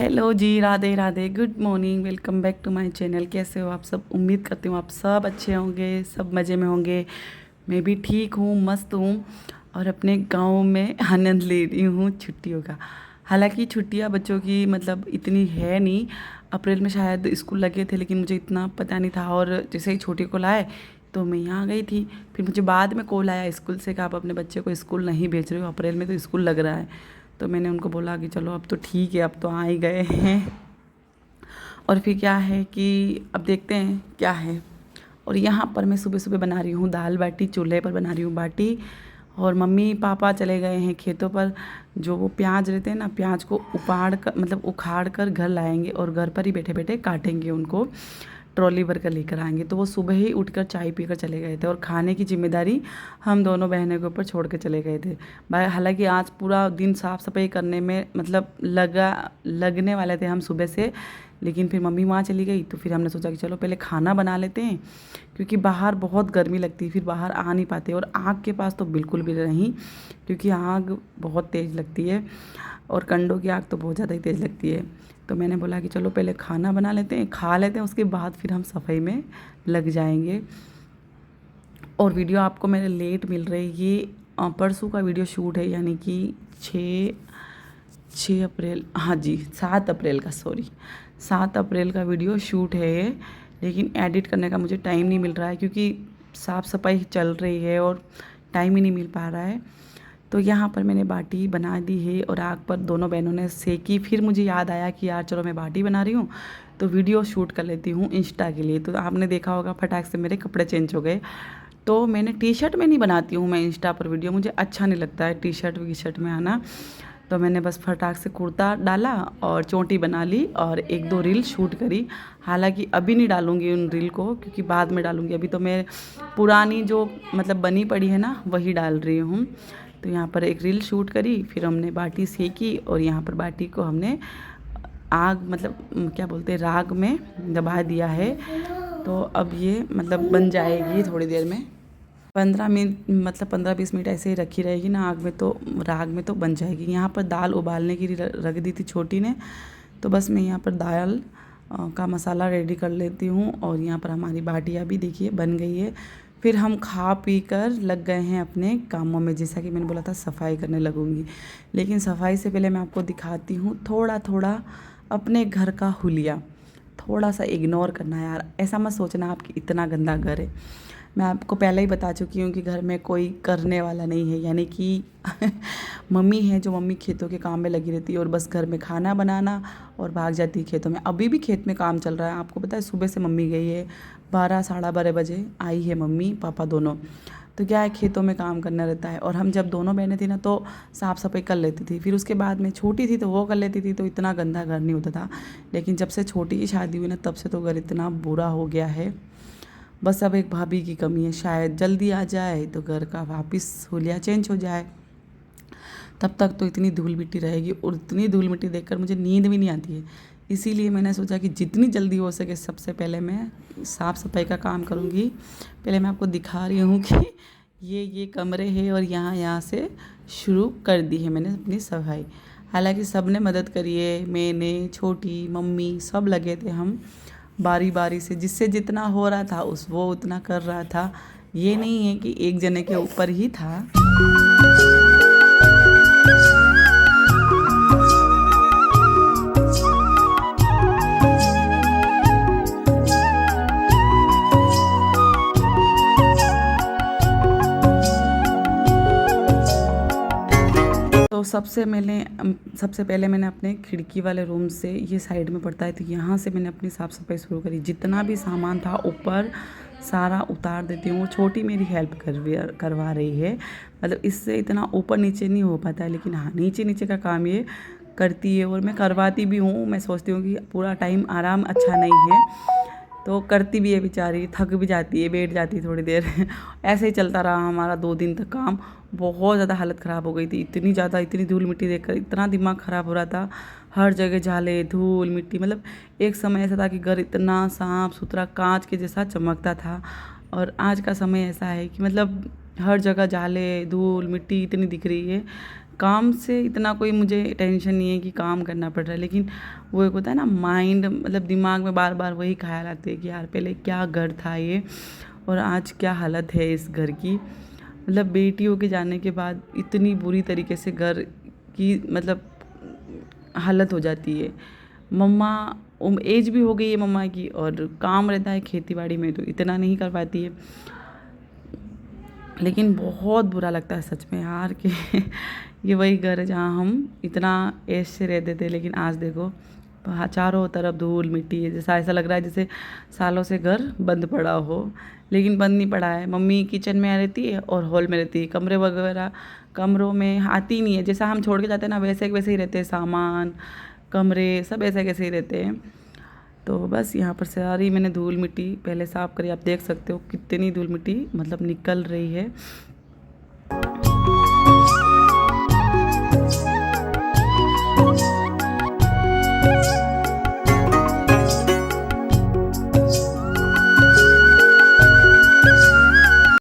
Hello जी, Radhe Radhe, good morning, welcome back to my channel. कैसे हो आप सब? उम्मीद करती हूँ आप सब अच्छे होंगे, सब मज़े में होंगे। मैं भी ठीक हूँ, मस्त हूँ और अपने गांव में आनंद ले रही हूँ छुट्टियों का। हालांकि छुट्टियाँ बच्चों की मतलब इतनी है नहीं। अप्रैल में शायद स्कूल लगे थे, लेकिन मुझे इतना पता नहीं था। और जैसे ही छोटी को लाए तो मैं यहाँ गई थी। फिर मुझे बाद में कॉल आया स्कूल से कि आप अपने बच्चे को स्कूल नहीं भेज रहे हो, अप्रैल में तो स्कूल लग रहा है। तो मैंने उनको बोला कि चलो अब तो ठीक है, अब तो आ ही गए हैं। और फिर क्या है कि अब देखते हैं क्या है। और यहाँ पर मैं सुबह सुबह बना रही हूँ दाल बाटी, चूल्हे पर बना रही हूँ बाटी। और मम्मी पापा चले गए हैं खेतों पर। जो वो प्याज रहते हैं ना, प्याज को उपाड़ कर मतलब उखाड़ कर घर लाएंगे और घर पर ही बैठे बैठे काटेंगे उनको, ट्रॉली भर कर लेकर आएंगे। तो वो सुबह ही उठकर चाय पीकर चले गए थे और खाने की जिम्मेदारी हम दोनों बहनों के ऊपर छोड़ के चले गए थे भाई। हालांकि आज पूरा दिन साफ़ सफाई करने में मतलब लगने वाले थे हम सुबह से, लेकिन फिर मम्मी वहाँ चली गई तो फिर हमने सोचा कि चलो पहले खाना बना लेते हैं, क्योंकि बाहर बहुत गर्मी लगती है, फिर बाहर आ नहीं पाते। और आग के पास तो बिल्कुल भी नहीं, क्योंकि आग बहुत तेज़ लगती है और कंडों की आग तो बहुत ज़्यादा ही तेज़ लगती है। तो मैंने बोला कि चलो पहले खाना बना लेते हैं, खा लेते हैं, उसके बाद फिर हम सफाई में लग जाएंगे। और वीडियो आपको मेरे लेट मिल रही है। ये परसों का वीडियो शूट है, यानी कि 6 अप्रैल, हाँ जी 7 अप्रैल का, सॉरी 7 अप्रैल का वीडियो शूट है ये। लेकिन एडिट करने का मुझे टाइम नहीं मिल रहा है, क्योंकि साफ़ सफाई चल रही है और टाइम ही नहीं मिल पा रहा है। तो यहाँ पर मैंने बाटी बना दी है और आग पर दोनों बहनों ने सेकी। फिर मुझे याद आया कि यार चलो मैं बाटी बना रही हूँ तो वीडियो शूट कर लेती हूँ इंस्टा के लिए। तो आपने देखा होगा फटाक से मेरे कपड़े चेंज हो गए। तो मैंने टी शर्ट में नहीं बनाती हूँ मैं इंस्टा पर वीडियो, मुझे अच्छा नहीं लगता है टी शर्ट वी शर्ट में आना। तो मैंने बस फटाक से कुर्ता डाला और चोटी बना ली और एक दो रील शूट करी। हालांकि अभी नहीं डालूँगी उन रील को, क्योंकि बाद में डालूँगी। अभी तो मैं पुरानी जो मतलब बनी पड़ी है ना वही डाल रही हूँ। तो यहाँ पर एक रील शूट करी, फिर हमने बाटी सेकी और यहाँ पर बाटी को हमने आग मतलब क्या बोलते हैं राग में दबा दिया है। तो अब ये मतलब बन जाएगी थोड़ी देर में, 15 मिनट मतलब 15-20 मिनट ऐसे ही रखी रहेगी ना आग में, तो राग में तो बन जाएगी। यहाँ पर दाल उबालने के लिए रख दी थी छोटी ने, तो बस मैं यहाँ पर दाल का मसाला रेडी कर लेती हूँ। और यहाँ पर हमारी बाटियाँ भी देखिए बन गई है। फिर हम खा पी कर लग गए हैं अपने कामों में। जैसा कि मैंने बोला था सफाई करने लगूंगी, लेकिन सफाई से पहले मैं आपको दिखाती हूँ थोड़ा थोड़ा अपने घर का हुलिया। थोड़ा सा इग्नोर करना यार, ऐसा मत सोचना आपकी इतना गंदा घर है। मैं आपको पहले ही बता चुकी हूँ कि घर में कोई करने वाला नहीं है, यानी कि मम्मी है जो मम्मी खेतों के काम में लगी रहती है और बस घर में खाना बनाना और भाग जाती है खेतों में। अभी भी खेत में काम चल रहा है, आपको पता है सुबह से मम्मी गई है, 12-12:30 बजे आई है मम्मी पापा दोनों। तो क्या है खेतों में काम करना रहता है। और हम जब दोनों बहनें थी ना तो साफ़ सफाई कर लेती थी, फिर उसके बाद में छोटी थी तो वो कर लेती थी, तो इतना गंदा घर नहीं होता था। लेकिन जब से छोटी की शादी हुई ना तब से तो घर इतना बुरा हो गया है। बस अब एक भाभी की कमी है, शायद जल्दी आ जाए तो घर का वापस हुलिया चेंज हो जाए। तब तक तो इतनी धूल मिट्टी रहेगी और इतनी धूल मिट्टी देखकर मुझे नींद भी नहीं आती है। इसीलिए मैंने सोचा कि जितनी जल्दी हो सके सबसे पहले मैं साफ़ सफाई का काम करूँगी। पहले मैं आपको दिखा रही हूँ कि ये कमरे हैं और यहाँ से शुरू कर दी है मैंने अपनी सफाई। हालांकि सब ने मदद करी है, मैंने, छोटी, मम्मी, सब लगे थे हम बारी बारी से, जिससे जितना हो रहा था वो उतना कर रहा था। ये नहीं है कि एक जने के ऊपर ही था। तो सबसे पहले मैंने अपने खिड़की वाले रूम से, ये साइड में पड़ता है, तो यहाँ से मैंने अपनी साफ़ सफाई शुरू करी। जितना भी सामान था ऊपर सारा उतार देती हूँ। छोटी मेरी हेल्प करवा रही है, मतलब इससे इतना ऊपर नीचे नहीं हो पाता है, लेकिन हाँ नीचे नीचे का काम ये करती है और मैं करवाती भी हूँ। मैं सोचती हूँ कि पूरा टाइम आराम अच्छा नहीं है, तो करती भी है बेचारी, थक भी जाती है, बैठ जाती है थोड़ी देर ऐसे ही चलता रहा हमारा 2 दिन तक काम। बहुत ज़्यादा हालत ख़राब हो गई थी, इतनी ज़्यादा, इतनी धूल मिट्टी देखकर इतना दिमाग ख़राब हो रहा था। हर जगह झाले, धूल मिट्टी, मतलब एक समय ऐसा था कि घर इतना साफ़ सुथरा कांच के जैसा चमकता था। और आज का समय ऐसा है कि मतलब हर जगह झाले, धूल मिट्टी इतनी दिख रही है, काम से इतना कोई मुझे टेंशन नहीं है कि काम करना पड़ रहा है, लेकिन वो एक होता है ना माइंड, मतलब दिमाग में बार बार वही ख्याल आते हैं कि यार पहले क्या घर था ये और आज क्या हालत है इस घर की। मतलब बेटियों के जाने के बाद इतनी बुरी तरीके से घर की मतलब हालत हो जाती है। मम्मा एज भी हो गई है मम्मा की और काम रहता है खेती बाड़ी में तो इतना नहीं कर पाती है। लेकिन बहुत बुरा लगता है सच में यार कि ये वही घर है जहाँ हम इतना ऐश से रहते थे, लेकिन आज देखो चारों तरफ धूल मिट्टी है। जैसा ऐसा लग रहा है जैसे सालों से घर बंद पड़ा हो, लेकिन बंद नहीं पड़ा है। मम्मी किचन में रहती है और हॉल में रहती है, कमरे वगैरह कमरों में आती नहीं है। जैसा हम छोड़ के जाते हैं ना वैसे वैसे ही रहते हैं, सामान कमरे सब ऐसे कैसे ही रहते हैं। तो बस यहाँ पर सारी मैंने धूल मिट्टी पहले साफ़ करी, आप देख सकते हो कितनी धूल मिट्टी मतलब निकल रही है।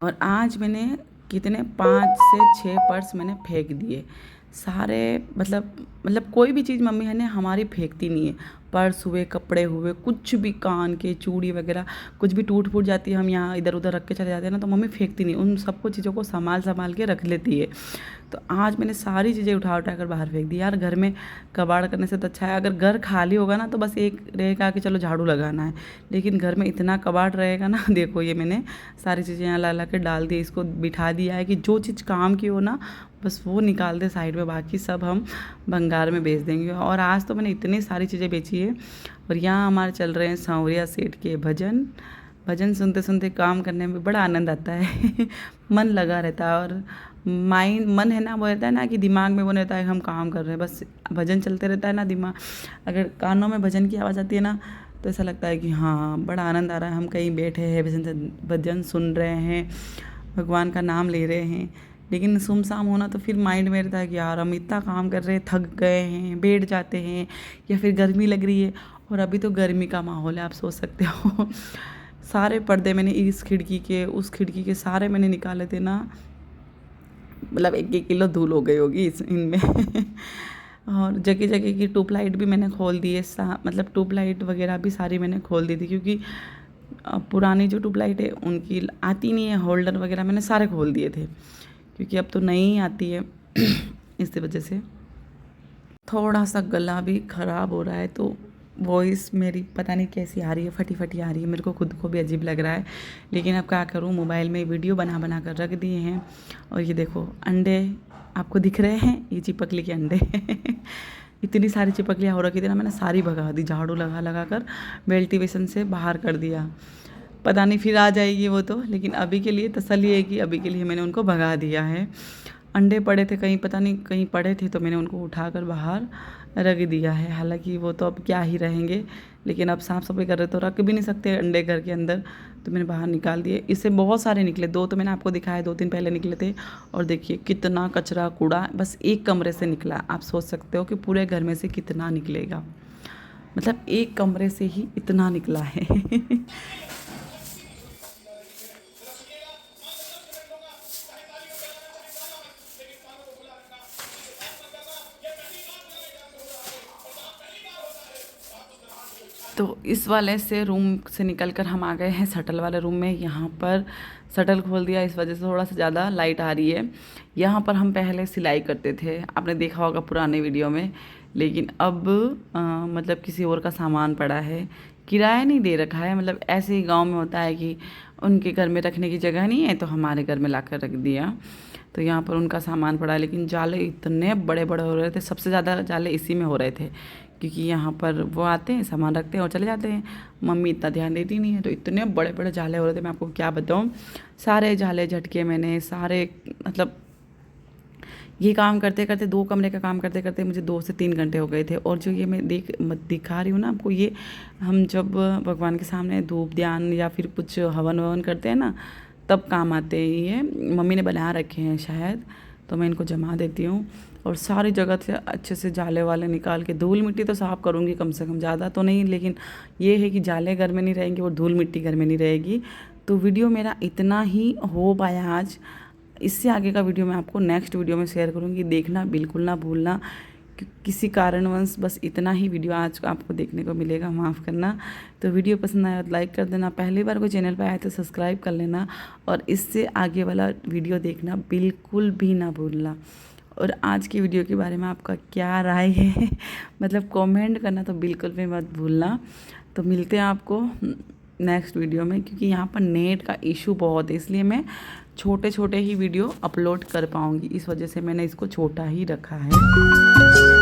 और आज मैंने कितने 5 से 6 पर्स मैंने फेंक दिए सारे। मतलब कोई भी चीज़ मम्मी है ने हमारी फेंकती नहीं है। पर्स हुए, कपड़े हुए, कुछ भी, कान के चूड़ी वगैरह कुछ भी टूट फूट जाती है, हम यहाँ इधर उधर रख के चले जाते हैं ना, तो मम्मी फेंकती नहीं, उन सबको चीज़ों को संभाल के रख लेती है। तो आज मैंने सारी चीज़ें उठा कर बाहर फेंक दी। यार घर में कबाड़ करने से तो अच्छा है, अगर घर खाली होगा ना तो बस एक रहेगा कि चलो झाड़ू लगाना है, लेकिन घर में इतना कबाड़ रहेगा ना। देखो ये मैंने सारी चीज़ें यहाँ ला के डाल दी, इसको बिठा दिया है कि जो चीज़ काम की हो ना बस वो निकाल दे साइड में, बाकी सब हम भंगार में बेच देंगे। और आज तो मैंने इतनी सारी चीज़ें बेची है। और यहाँ हमारे चल रहे हैं सांवरिया सेठ के भजन। भजन सुनते सुनते काम करने में बड़ा आनंद आता है। मन लगा रहता है और मन है ना, वो रहता है ना कि दिमाग में वो रहता है हम काम कर रहे हैं, बस भजन चलते रहता है ना दिमाग। अगर कानों में भजन की आवाज़ आती है ना तो ऐसा लगता है कि हाँ बड़ा आनंद आ रहा है, हम कहीं बैठे हैं भजन सुन रहे हैं, भगवान का नाम ले रहे हैं। लेकिन सुमसाम होना तो फिर माइंड में रहता है कि यार हम इतना काम कर रहे हैं, थक गए हैं, बैठ जाते हैं, या फिर गर्मी लग रही है। और अभी तो गर्मी का माहौल है, आप सोच सकते हो। सारे पर्दे मैंने इस खिड़की के उस खिड़की के सारे मैंने निकाले थे ना, मतलब 1-1 किलो धूल हो गई होगी इनमें। और जगह जगह की ट्यूबलाइट भी मैंने खोल दी है, मतलब ट्यूबलाइट वगैरह भी सारी मैंने खोल दी थी, क्योंकि पुरानी जो ट्यूबलाइट है उनकी आती नहीं है, होल्डर वगैरह मैंने सारे खोल दिए थे, क्योंकि अब तो नई आती है। इस वजह से थोड़ा सा गला भी ख़राब हो रहा है, तो वॉइस मेरी पता नहीं कैसी आ रही है, फटी फटी आ रही है, मेरे को खुद को भी अजीब लग रहा है। लेकिन अब क्या करूँ, मोबाइल में वीडियो बना कर रख दिए हैं। और ये देखो अंडे आपको दिख रहे हैं, ये चिपकली के अंडे। इतनी सारी चिपकलियाँ हो रखी थी ना, मैंने सारी भगा दी, झाड़ू लगा कर वेल्टिवेशन से बाहर कर दिया। पता नहीं फिर आ जाएगी वो तो, लेकिन अभी के लिए तसल्ली है कि अभी के लिए मैंने उनको भगा दिया है। अंडे पड़े थे कहीं, पता नहीं कहीं पड़े थे, तो मैंने उनको उठाकर बाहर रख दिया है। हालांकि वो तो अब क्या ही रहेंगे, लेकिन अब साफ़ सफाई कर रहे तो रख भी नहीं सकते अंडे घर के अंदर, तो मैंने बाहर निकाल दिए। इससे बहुत सारे निकले, 2 तो मैंने आपको दिखाया, 2-3 पहले निकले थे। और देखिए कितना कचरा कूड़ा बस एक कमरे से निकला। आप सोच सकते हो कि पूरे घर में से कितना निकलेगा, मतलब एक कमरे से ही इतना निकला है। तो इस वाले से रूम से निकल कर हम आ गए हैं शटल वाले रूम में। यहाँ पर शटल खोल दिया, इस वजह से थोड़ा सा ज़्यादा लाइट आ रही है। यहाँ पर हम पहले सिलाई करते थे, आपने देखा होगा पुराने वीडियो में। लेकिन अब मतलब किसी और का सामान पड़ा है, किराया नहीं दे रखा है, मतलब ऐसे ही गांव में होता है कि उनके घर में रखने की जगह नहीं है तो हमारे घर में ला कर रख दिया। तो यहाँ पर उनका सामान पड़ा है, लेकिन जाले इतने बड़े बड़े हो रहे थे, सबसे ज़्यादा जाले इसी में हो रहे थे, क्योंकि यहाँ पर वो आते हैं सामान रखते हैं और चले जाते हैं, मम्मी इतना ध्यान देती नहीं है। तो इतने बड़े बड़े जाले हो रहे थे, मैं आपको क्या बताऊँ। सारे जाले झटके मैंने सारे, मतलब ये काम करते करते 2 कमरे का काम करते करते मुझे 2 से 3 घंटे हो गए थे। और जो ये मैं दिखा रही हूँ ना आपको, ये हम जब भगवान के सामने धूप ध्यान या फिर कुछ हवन ववन करते हैं ना, तब काम आते हैं। ये मम्मी ने बना रखे हैं शायद, तो मैं इनको जमा देती हूँ। और सारी जगह से अच्छे से जाले वाले निकाल के, धूल मिट्टी तो साफ़ करूँगी कम से कम, ज़्यादा तो नहीं, लेकिन ये है कि जाले घर में नहीं रहेंगे और धूल मिट्टी घर में नहीं रहेगी। तो वीडियो मेरा इतना ही हो पाया आज। इससे आगे का वीडियो मैं आपको नेक्स्ट वीडियो में शेयर करूँगी, देखना बिल्कुल ना भूलना। किसी कारणवश बस इतना ही वीडियो आज आपको देखने को मिलेगा, माफ़ करना। तो वीडियो पसंद आया तो लाइक कर देना, पहली बार कोई चैनल पर आया तो सब्सक्राइब कर लेना, और इससे आगे वाला वीडियो देखना बिल्कुल भी ना भूलना। और आज की वीडियो के बारे में आपका क्या राय है मतलब कमेंट करना तो बिल्कुल भी मत भूलना। तो मिलते हैं आपको नेक्स्ट वीडियो में, क्योंकि यहाँ पर नेट का इशू बहुत है, इसलिए मैं छोटे छोटे ही वीडियो अपलोड कर पाऊँगी, इस वजह से मैंने इसको छोटा ही रखा है।